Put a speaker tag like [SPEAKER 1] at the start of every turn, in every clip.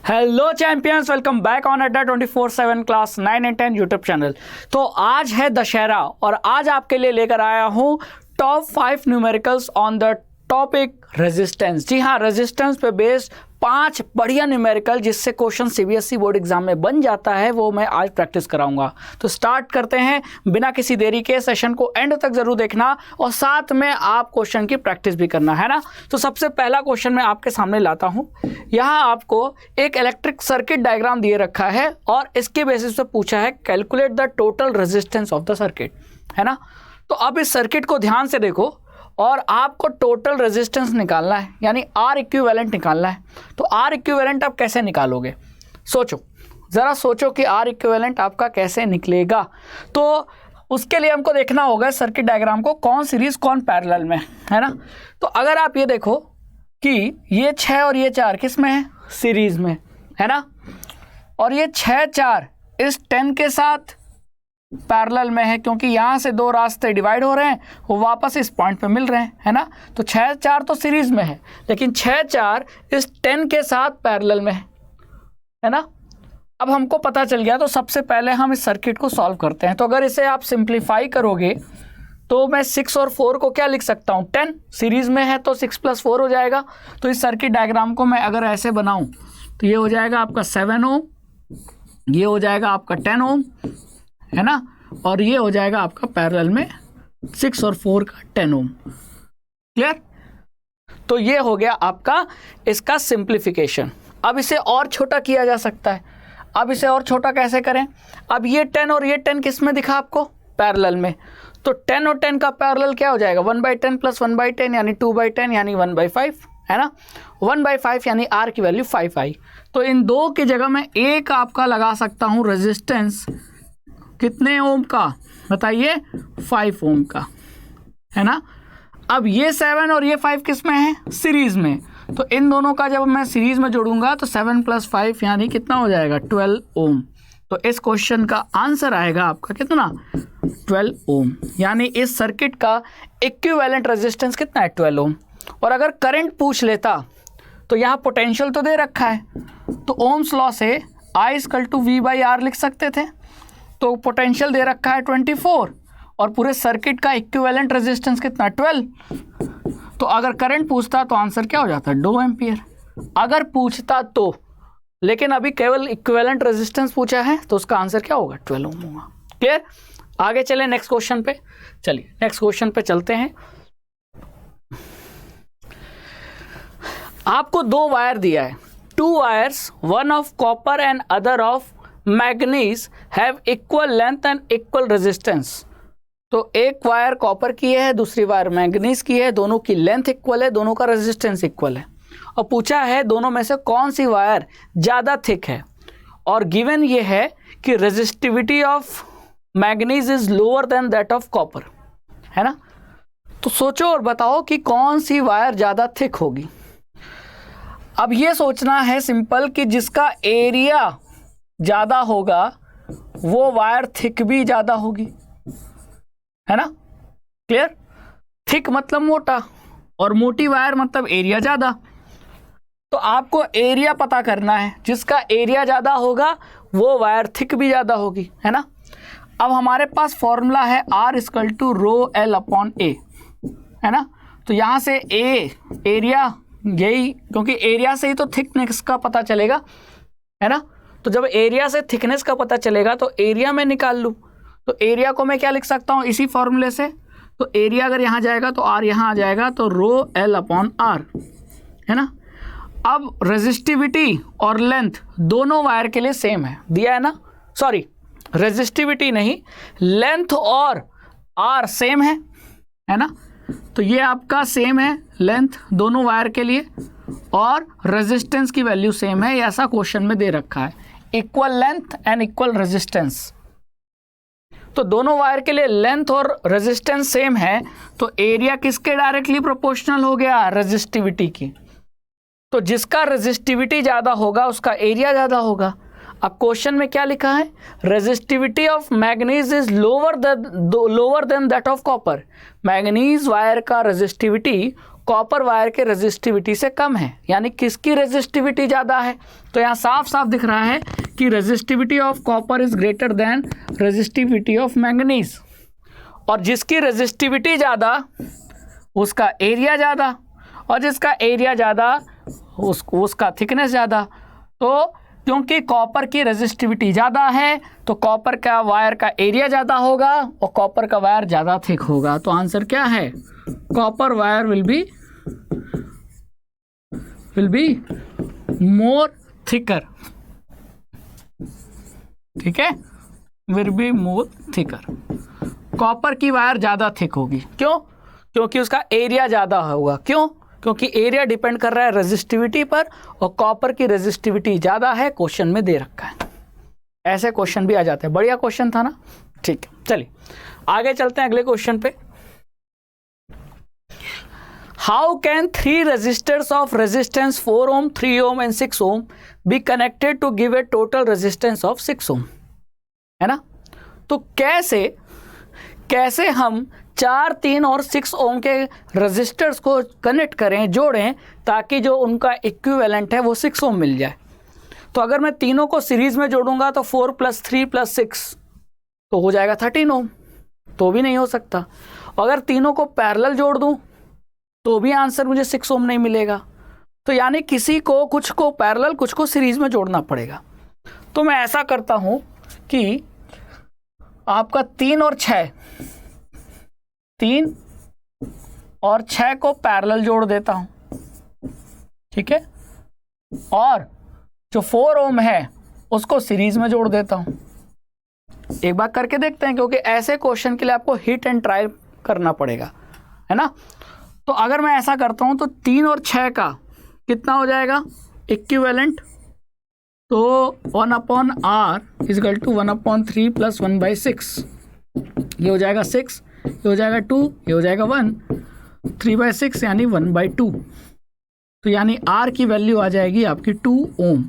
[SPEAKER 1] Hello champions, welcome back on अड्डा 24/7 class 9 and 10 YouTube channel. तो आज है दशहरा और आज आपके लिए लेकर आया हूँ top 5 numericals on the topic resistance. जी हाँ, रेजिस्टेंस पे बेस्ड 5 बढ़िया न्यूमेरिकल जिससे क्वेश्चन सीबीएसई बोर्ड एग्जाम में बन जाता है, वो मैं आज प्रैक्टिस कराऊंगा। तो स्टार्ट करते हैं बिना किसी देरी के। सेशन को एंड तक जरूर देखना और साथ में आप क्वेश्चन की प्रैक्टिस भी करना है ना। तो सबसे पहला क्वेश्चन मैं आपके सामने लाता हूं। यहाँ आपको एक इलेक्ट्रिक सर्किट डायग्राम दिए रखा है और इसके बेसिस पे पूछा है calculate the total resistance of the circuit, है ना। तो अब इस सर्किट को ध्यान से देखो और आपको टोटल रेजिस्टेंस निकालना है, यानी आर इक्विवेलेंट निकालना है। तो आर इक्विवेलेंट आप कैसे निकालोगे, सोचो ज़रा, सोचो कि आर इक्विवेलेंट आपका कैसे निकलेगा। तो उसके लिए हमको देखना होगा सर्किट डायग्राम को, कौन सीरीज कौन पैरेलल में, है ना। तो अगर आप ये देखो कि ये 6 और ये 4 किस में है, सीरीज में, है ना। और ये 6, 4 इस 10 के साथ पैरेलल में है, क्योंकि यहाँ से दो रास्ते डिवाइड हो रहे हैं, वो वापस इस पॉइंट पे मिल रहे हैं, है ना। तो 6, 4 तो सीरीज में है, लेकिन 6, 4 इस 10 के साथ पैरेलल में है ना। अब हमको पता चल गया, तो सबसे पहले हम इस सर्किट को सॉल्व करते हैं। तो अगर इसे आप सिंप्लीफाई करोगे तो मैं 6 और 4 को क्या लिख सकता हूँ, 10 सीरीज में है तो 6 + 4 हो जाएगा। तो इस सर्किट डायग्राम को मैं अगर ऐसे बनाऊँ तो ये हो जाएगा आपका 7 ओम, ये हो जाएगा आपका 10 ओम, है ना। और ये हो जाएगा आपका पैरेलल में 6 और 4 का 10 ओम। क्लियर। तो ये हो गया आपका इसका सिंप्लीफिकेशन। अब इसे और छोटा किया जा सकता है। अब इसे और छोटा कैसे करें, अब ये 10 और ये 10 किस में दिखा आपको, पैरेलल में। तो 10 और 10 का पैरेलल क्या हो जाएगा, 1/10 + 1/10 यानी 2/10 यानी 1/5, है ना। 1/5 यानी आर की वैल्यू 5 आई। तो इन दो की जगह मैं एक आपका लगा सकता हूँ रेजिस्टेंस, कितने ओम का बताइए, 5 ओम का, है ना। अब ये 7 और ये 5 किस में है, सीरीज में। तो इन दोनों का जब मैं सीरीज में जोड़ूंगा तो 7 + 5 यानी कितना हो जाएगा, 12 ओम। तो इस क्वेश्चन का आंसर आएगा आपका कितना, 12 ओम। यानी इस सर्किट का इक्विवेलेंट रेजिस्टेंस कितना है, 12 ओम। और अगर करंट पूछ लेता तो यहाँ पोटेंशियल तो दे रखा है, तो ओम्स लॉ से I = V/R लिख सकते थे। तो पोटेंशियल दे रखा है 24 और पूरे सर्किट का इक्विवेलेंट रेजिस्टेंस कितना, 12। तो अगर करंट पूछता तो आंसर क्या हो जाता, 2 एम्पियर अगर पूछता तो। लेकिन अभी केवल इक्विवेलेंट रेजिस्टेंस पूछा है तो उसका आंसर क्या होगा, 12 ओम होगा। क्लियर। आगे चलें नेक्स्ट क्वेश्चन पे। चलिए नेक्स्ट क्वेश्चन पे चलते हैं। आपको 2 वायर दिया है, 2 wires, one of copper and other of manganese have equal length and equal resistance. तो एक वायर कॉपर की है, दूसरी वायर मैग्नीज की है, दोनों की लेंथ इक्वल है, दोनों का रेजिस्टेंस इक्वल है। और पूछा है दोनों में से कौन सी वायर ज़्यादा थिक है। और गिवन ये है कि resistivity of manganese is lower than that of copper, है ना। तो सोचो और बताओ कि कौन सी वायर ज़्यादा थिक होगी। अब ये सोचना है सिंपल कि जिसका एरिया ज़्यादा होगा वो वायर थिक भी ज़्यादा होगी, है ना। क्लियर। थिक मतलब मोटा और मोटी वायर मतलब एरिया ज़्यादा। तो आपको एरिया पता करना है, जिसका एरिया ज़्यादा होगा वो वायर थिक भी ज़्यादा होगी, है ना। अब हमारे पास फॉर्मूला है R = ρl/A, है ना। तो यहाँ से A एरिया, यही, क्योंकि एरिया से ही तो थिकनेस का पता चलेगा, है ना। तो जब एरिया से थिकनेस का पता चलेगा तो एरिया में निकाल लूँ। तो एरिया को मैं क्या लिख सकता हूँ, इसी फॉर्मूले से। तो एरिया अगर यहाँ जाएगा तो R यहाँ आ जाएगा, तो ρl/R, है ना। अब रेजिस्टिविटी और लेंथ दोनों वायर के लिए सेम है, दिया है ना। सॉरी, रेजिस्टिविटी नहीं, लेंथ और R सेम है ना। तो ये आपका सेम है, लेंथ दोनों वायर के लिए, और रेजिस्टेंस की वैल्यू सेम है, ऐसा क्वेश्चन में दे रखा है, equal length and equal resistance. तो दोनों वायर के लिए लेंथ और रेजिस्टेंस सेम है, तो एरिया किसके डायरेक्टली प्रोपोर्शनल हो गया, रेजिस्टिविटी की। तो जिसका रेजिस्टिविटी ज़्यादा होगा उसका एरिया ज़्यादा होगा। अब क्वेश्चन में क्या लिखा है, resistivity of manganese is lower than that of copper. Manganese wire का रेजिस्टिविटी कॉपर वायर के रेजिस्टिविटी से कम है, यानी किसकी रेजिस्टिविटी ज़्यादा है? तो यहाँ साफ साफ दिख रहा है कि resistivity of copper is greater than resistivity of manganese, और जिसकी रेजिस्टिविटी ज़्यादा उसका एरिया ज़्यादा, और जिसका एरिया ज़्यादा उसका थिकनेस ज़्यादा। तो क्योंकि कॉपर की रेजिस्टिविटी ज़्यादा है तो कॉपर का वायर का एरिया ज़्यादा होगा और कॉपर का वायर ज़्यादा थिक होगा। तो आंसर क्या है? Copper wire will be more thicker. ठीक है, will be more thicker. Copper की वायर ज़्यादा थिक होगी। क्यों? क्योंकि उसका एरिया ज़्यादा होगा। क्यों? क्योंकि एरिया डिपेंड कर रहा है रेजिस्टिविटी पर, और कॉपर की रेजिस्टिविटी ज़्यादा है, क्वेश्चन में दे रखा है। ऐसे क्वेश्चन भी आ जाते हैं। बढ़िया क्वेश्चन था ना? ठीक है, चलिए आगे चलते हैं अगले क्वेश्चन पे। How can 3 resistors of resistance 4 ohm, 3 ohm and 6 ohm be connected to give a total resistance of 6 ohm? है ना? तो कैसे हम 4, 3 और 6 ohm के रेजिस्टर्स को कनेक्ट करें, जोड़ें, ताकि जो उनका इक्विवेलेंट है वो 6 ohm मिल जाए। तो अगर मैं तीनों को सीरीज में जोड़ूंगा तो 4 + 3 + 6 तो हो जाएगा 13 ohm, तो भी नहीं हो सकता। अगर तीनों को पैरेलल जोड़ दूं तो भी आंसर मुझे 6 ohm नहीं मिलेगा। तो यानी किसी को कुछ को पैरेलल, कुछ को सीरीज में जोड़ना पड़ेगा। तो मैं ऐसा करता हूं कि आपका 3 और 6 को पैरेलल जोड़ देता हूं। ठीक है, और जो 4 ohm है उसको सीरीज में जोड़ देता हूं। एक बार करके देखते हैं, क्योंकि ऐसे क्वेश्चन के लिए आपको हिट एंड ट्राई करना पड़ेगा, है ना? तो अगर मैं ऐसा करता हूं तो 3 और 6 का कितना हो जाएगा इक्विवेलेंट? तो 1/r = 1/3 + 1/6। ये हो जाएगा 6, ये हो जाएगा 2, ये हो जाएगा 1, 3/6 यानी 1/2। तो यानी r की वैल्यू आ जाएगी आपकी 2 ohm।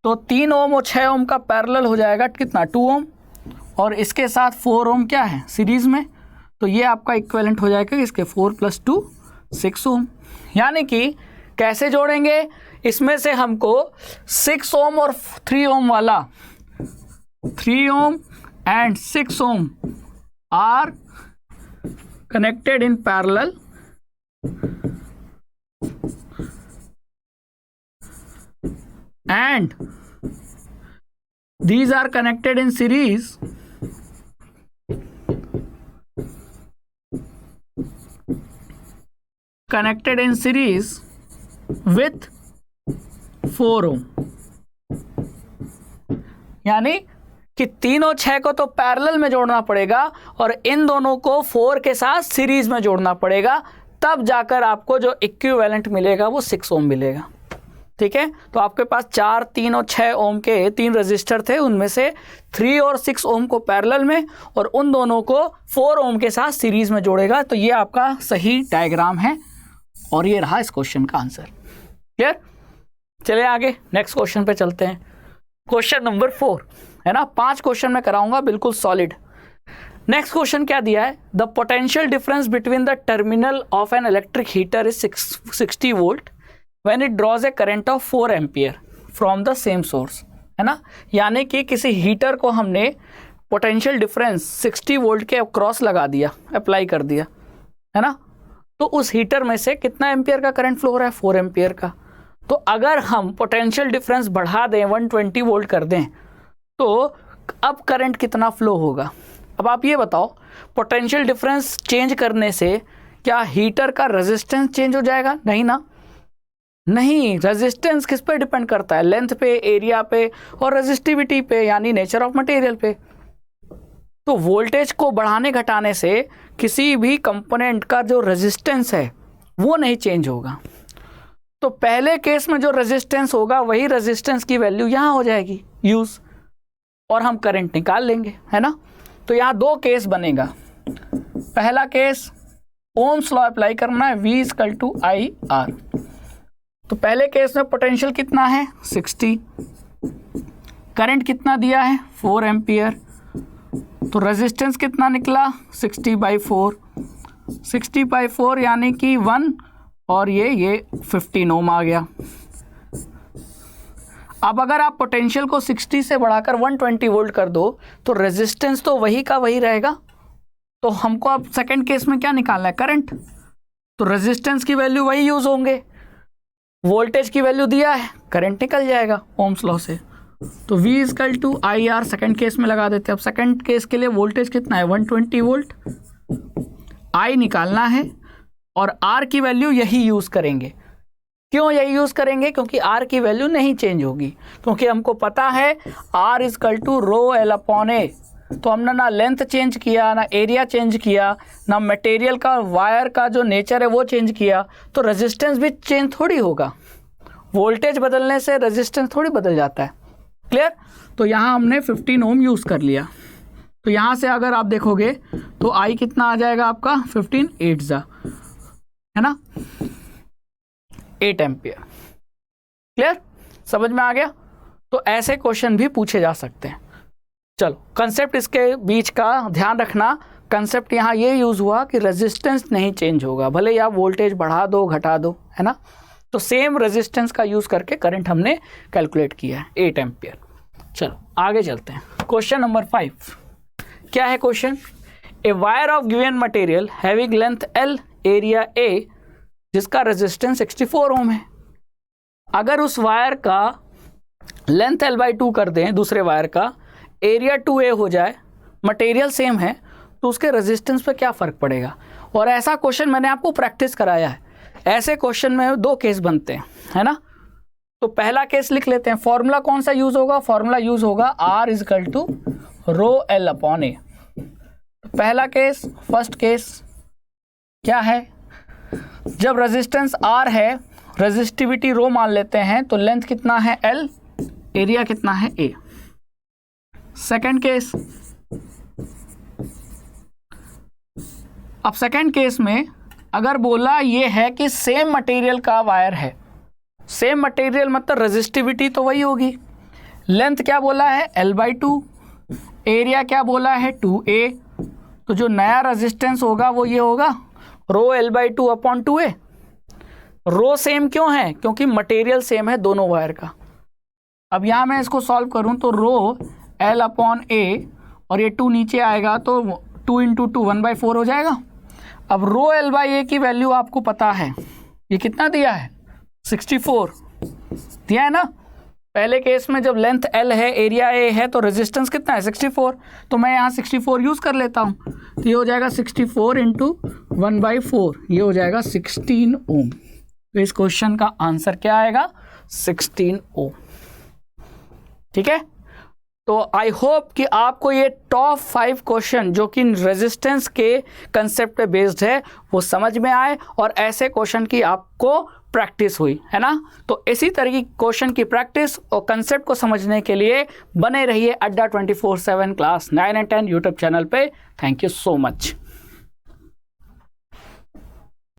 [SPEAKER 1] तो 3 ohm और 6 ohm का पैरेलल हो जाएगा कितना? 2 ohm, और इसके साथ 4 ohm क्या है सीरीज में, तो ये आपका इक्विवेलेंट हो जाएगा इसके 4 + 2 6 ohm। यानी कि कैसे जोड़ेंगे? इसमें से हमको 6 ohm और 3 ohm वाला, 3 ohm and 6 ohm are connected in parallel and these are connected in series with 4 ohm। यानी कि 3 और 6 को तो पैरेलल में जोड़ना पड़ेगा और इन दोनों को 4 के साथ सीरीज में जोड़ना पड़ेगा, तब जाकर आपको जो इक्विवेलेंट मिलेगा वो 6 ohm मिलेगा। ठीक है, तो आपके पास 4, 3 और 6 ohm के 3 रजिस्टर थे, उनमें से 3 और 6 ohm को पैरेलल में और उन दोनों को 4 ohm के साथ सीरीज में जोड़ेगा। तो ये आपका सही डायग्राम है और ये रहा इस क्वेश्चन का आंसर। क्लियर? चलिए आगे नेक्स्ट क्वेश्चन पे चलते हैं। क्वेश्चन नंबर 4 है ना, 5 क्वेश्चन मैं कराऊंगा बिल्कुल सॉलिड। नेक्स्ट क्वेश्चन क्या दिया है? The potential difference between the terminal of an electric heater is 60 volt when it draws a current of 4 ampere from the same source. है ना, यानी कि किसी हीटर को हमने पोटेंशियल डिफरेंस 60 वोल्ट के क्रॉस लगा दिया, अप्लाई कर दिया, है ना, तो उस हीटर में से कितना एम्पियर का करंट फ्लो हो रहा है? 4 एम्पियर का। तो अगर हम पोटेंशियल डिफरेंस बढ़ा दें, 120 वोल्ट कर दें, तो अब करंट कितना फ्लो होगा? अब आप ये बताओ, पोटेंशियल डिफरेंस चेंज करने से क्या हीटर का रेजिस्टेंस चेंज हो जाएगा? नहीं ना, नहीं। रेजिस्टेंस किस पे डिपेंड करता है? लेंथ पे, एरिया पे और रेजिस्टिविटी पे, यानी नेचर ऑफ मटेरियल पे। तो वोल्टेज को बढ़ाने घटाने से किसी भी कंपोनेंट का जो रेजिस्टेंस है वो नहीं चेंज होगा। तो पहले केस में जो रेजिस्टेंस होगा वही रेजिस्टेंस की वैल्यू यहाँ हो जाएगी यूज, और हम करंट निकाल लेंगे, है ना। तो यहाँ 2 केस बनेगा। पहला केस ओम्स लॉ अप्लाई करना है, V = IR। तो पहले केस में पोटेंशियल कितना है? 60। करंट कितना दिया है? 4 एम्पियर। तो रेजिस्टेंस कितना निकला? 60/4। 60/4 यानी कि 1 और ये 15 ओम आ गया। अब अगर आप पोटेंशियल को 60 से बढ़ाकर 120 वोल्ट कर दो तो रेजिस्टेंस तो वही का वही रहेगा। तो हमको अब सेकंड केस में क्या निकालना है, करंट। तो रेजिस्टेंस की वैल्यू वही यूज होंगे, वोल्टेज की वैल्यू दिया है, करंट निकल जाएगा ओम्स लॉ से। तो V equal to I R second case में लगा देते हैं। अब सेकेंड केस के लिए वोल्टेज कितना है, 120 वोल्ट, I निकालना है और R की वैल्यू यही यूज़ करेंगे। क्यों यही यूज़ करेंगे, क्योंकि R की वैल्यू नहीं चेंज होगी, क्योंकि हमको पता है R is equal to rho L upon A. तो हमने ना लेंथ चेंज किया, ना एरिया चेंज किया, ना मटेरियल का वायर का जो नेचर है वो चेंज किया, तो रेजिस्टेंस भी चेंज थोड़ी होगा। वोल्टेज बदलने से रेजिस्टेंस थोड़ी बदल जाता है। क्लियर। तो यहाँ हमने 15 ओम यूज़ कर लिया। तो यहाँ से अगर आप देखोगे तो आई कितना आ जाएगा आपका 15 8 जा, है ना, 8 एम्पियर। क्लियर, समझ में आ गया। तो ऐसे क्वेश्चन भी पूछे जा सकते हैं। चलो, कंसेप्ट इसके बीच का ध्यान रखना। कंसेप्ट यहाँ ये यूज़ हुआ कि रेजिस्टेंस नहीं चेंज होगा, भले ही आप वोल्टेज बढ़ा दो घटा दो, है ना। तो सेम रेजिस्टेंस का यूज़ करके करंट हमने कैलकुलेट किया है 8 एम्पियर। चलो आगे चलते हैं। क्वेश्चन नंबर 5 क्या है question, a wire of given material having length L area A जिसका रेजिस्टेंस 64 ओम है। अगर उस वायर का लेंथ L/2 कर दें, दूसरे वायर का एरिया 2A हो जाए, मटेरियल सेम है, तो उसके रेजिस्टेंस पे क्या फ़र्क पड़ेगा। और ऐसा क्वेश्चन मैंने आपको प्रैक्टिस कराया है। ऐसे क्वेश्चन में 2 केस बनते हैं, है ना। तो पहला केस लिख लेते हैं। फॉर्मूला कौन सा यूज़ होगा, फॉर्मूला यूज़ होगा R is equal to rho L upon A. पहला केस, फर्स्ट केस क्या है, जब रेजिस्टेंस R है, रेजिस्टिविटी रो मान लेते हैं, तो लेंथ कितना है L, एरिया कितना है A। सेकेंड केस, अब सेकेंड केस में अगर बोला ये है कि सेम मटेरियल का वायर है, सेम मटेरियल मतलब रेजिस्टिविटी तो वही होगी, लेंथ क्या बोला है L/2, एरिया क्या बोला है 2A, तो जो नया रेजिस्टेंस होगा वो ये होगा रो L/2 अपॉन 2A। रो सेम क्यों है, क्योंकि मटेरियल सेम है दोनों वायर का। अब यहाँ मैं इसको सॉल्व करूँ तो रो L अपॉन A और ये 2 नीचे आएगा तो 2 × 2 1/4 हो जाएगा। अब रो L/A की वैल्यू आपको पता है, ये कितना दिया है 64 दिया है ना। पहले केस में जब लेंथ L है, एरिया A है, तो रेजिस्टेंस कितना है 64, तो मैं यहाँ 64 यूज़ कर लेता हूँ। तो ये हो जाएगा 64 × 1/4, ये हो जाएगा 16 ओम। तो इस क्वेश्चन का आंसर क्या आएगा 16 ओम। ठीक है। तो आई होप कि आपको ये टॉप 5 क्वेश्चन जो कि रेजिस्टेंस के कंसेप्ट पे बेस्ड है वो समझ में आए और ऐसे क्वेश्चन की आपको प्रैक्टिस हुई, है ना। तो इसी तरह की क्वेश्चन की प्रैक्टिस और कंसेप्ट को समझने के लिए बने रहिए अड्डा 24/7 क्लास 9 और 10 यूट्यूब चैनल पे। Thank you so much.